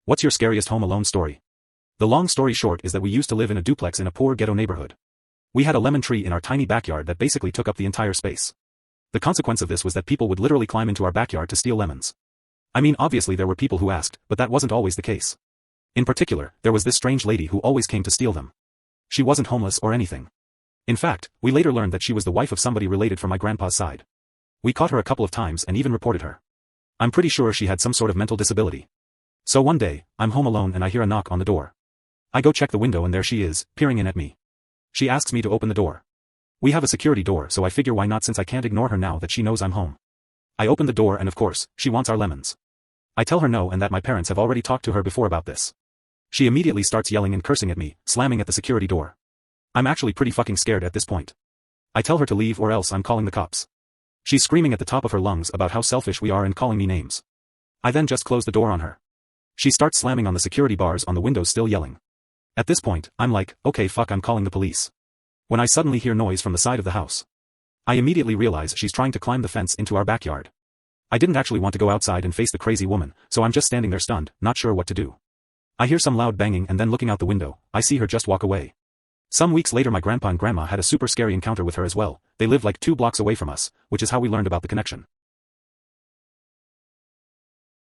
What's your scariest home alone story? The long story short is that we used to live in a duplex in a poor ghetto neighborhood. We had a lemon tree in our tiny backyard that basically took up the entire space. The consequence of this was that people would literally climb into our backyard to steal lemons. I mean, obviously there were people who asked, but that wasn't always the case. In particular, there was this strange lady who always came to steal them. She wasn't homeless or anything. In fact, we later learned that she was the wife of somebody related from my grandpa's side. We caught her a couple of times and even reported her. I'm pretty sure she had some sort of mental disability. So one day, I'm home alone and I hear a knock on the door. I go check the window and there she is, peering in at me. She asks me to open the door. We have a security door, so I figure why not, since I can't ignore her now that she knows I'm home. I open the door and of course, she wants our lemons. I tell her no and that my parents have already talked to her before about this. She immediately starts yelling and cursing at me, slamming at the security door. I'm actually pretty fucking scared at this point. I tell her to leave or else I'm calling the cops. She's screaming at the top of her lungs about how selfish we are and calling me names. I then just close the door on her. She starts slamming on the security bars on the windows, still yelling. At this point, I'm like, okay fuck, I'm calling the police. When I suddenly hear noise from the side of the house. I immediately realize she's trying to climb the fence into our backyard. I didn't actually want to go outside and face the crazy woman, so I'm just standing there stunned, not sure what to do. I hear some loud banging and then looking out the window, I see her just walk away. Some weeks later my grandpa and grandma had a super scary encounter with her as well. They lived like 2 blocks away from us, which is how we learned about the connection.